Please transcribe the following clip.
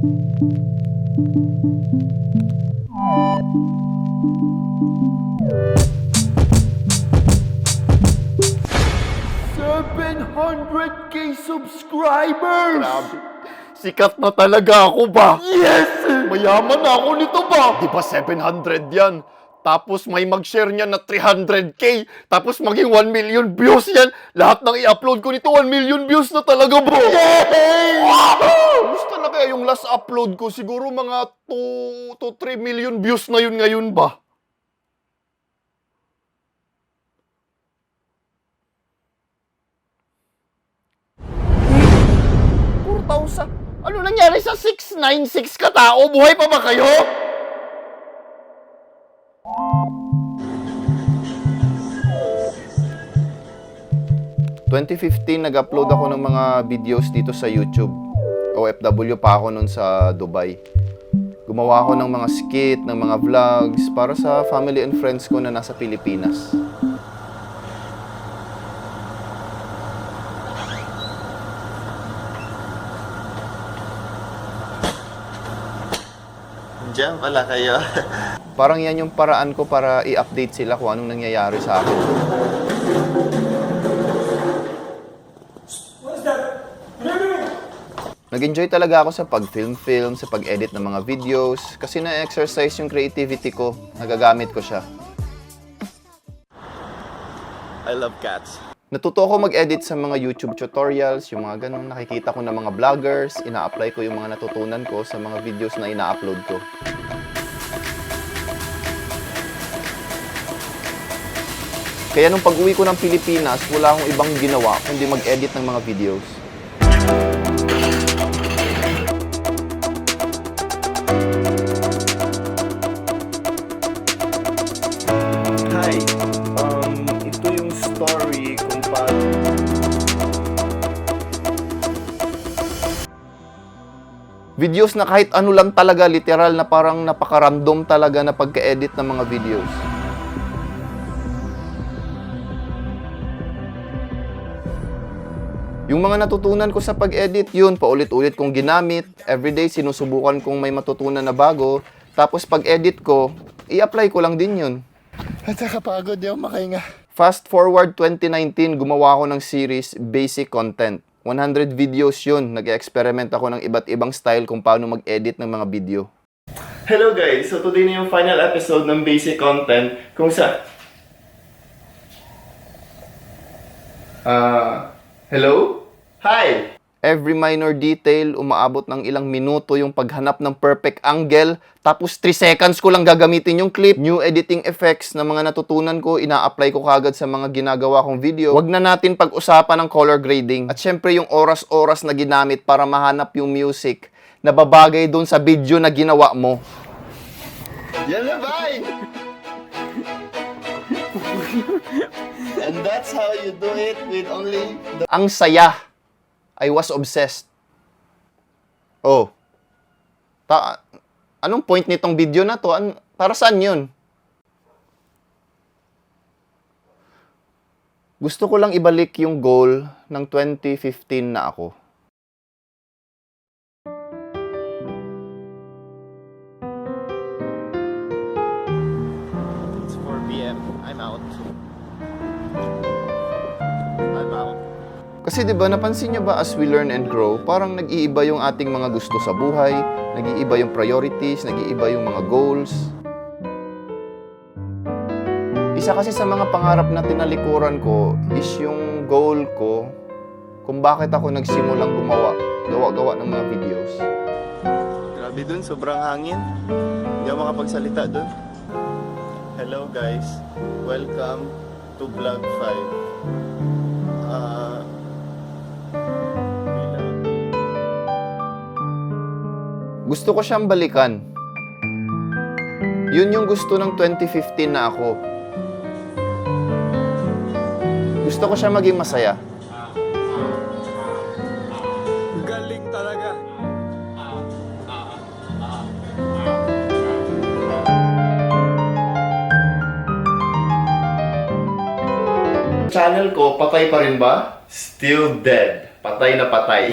$700K subscribers! Grabe. Sikat na talaga ako ba? Yes! Mayaman na ako nito ba? Di ba 700 yan? Tapos may mag-share niya na 300K. Tapos maging 1 million views yan. Lahat ng i-upload ko nito, 1 million views na talaga bro. Yay! Wow! Gusto talaga yung last upload ko. Siguro mga 2 to 3 million views na yun ngayon ba? Ano nangyari sa 696 katao? Buhay pa ba kayo? Nag-upload ako ng mga videos dito sa YouTube. OFW pa ako nun sa Dubai. Gumawa ako ng mga skit, ng mga vlogs para sa family and friends ko na nasa Pilipinas. Diyan pala kayo. Parang yan yung paraan ko para i-update sila kung anong nangyayari sa akin. Nag-enjoy talaga ako sa pag-film, sa pag-edit ng mga videos, kasi na-exercise yung creativity ko, nagagamit ko siya. I love cats. Natuto ako mag-edit sa mga YouTube tutorials, yung mga ganun, nakikita ko ng mga vloggers, ina-apply ko yung mga natutunan ko sa mga videos na ina-upload ko. Kaya nung pag-uwi ko ng Pilipinas, wala akong ibang ginawa kundi mag-edit ng mga videos. Hi. Ito yung story kung paano Videos na kahit ano lang talaga, literal na parang napaka-random talaga na pagka-edit ng mga videos. Yung mga natutunan ko sa pag-edit, yun, paulit-ulit kong ginamit. Everyday, sinusubukan kong may matutunan na bago. Tapos pag-edit ko, i-apply ko lang din yun. At nakapagod, di ako makahinga. Fast forward 2019, gumawa ako ng series Basic Content. 100 videos yun. Nag-experiment ako ng iba't ibang style kung paano mag-edit ng mga video. Hello guys! So today na yung final episode ng Basic Content kung sa... hello? Hi! Every minor detail, umaabot ng ilang minuto yung paghanap ng perfect angle. Tapos 3 seconds ko lang gagamitin yung clip. New editing effects na mga natutunan ko, ina-apply ko kagad sa mga ginagawa kong video. Wag na natin pag-usapan ng color grading. At syempre yung oras-oras na ginamit para mahanap yung music na babagay dun sa video na ginawa mo. Yan na, bye! And that's how you do it with only the... Ang saya. I was obsessed. Oh. Anong point nitong video na to? Para saan yun? Gusto ko lang ibalik yung goal ng 2015 na ako. It's 4 p.m. I'm out. I'm out. Kasi 'di ba napansin niyo ba as we learn and grow, parang nag-iiba yung ating mga gusto sa buhay, nag-iiba yung priorities, nag-iiba yung mga goals. Isa kasi sa mga pangarap na tinalikuran ko is yung goal ko kung bakit ako nagsimulang gawa-gawa ng mga videos. Grabe dun, sobrang hangin. Hindi ako makapagsalita dun. Hello guys, welcome to Vlog 5. Gusto ko siyang balikan. Yun yung gusto ng 2015 na ako. Gusto ko siya maging masaya. Galing talaga. Channel ko, patay pa rin ba? Still dead. Patay na patay.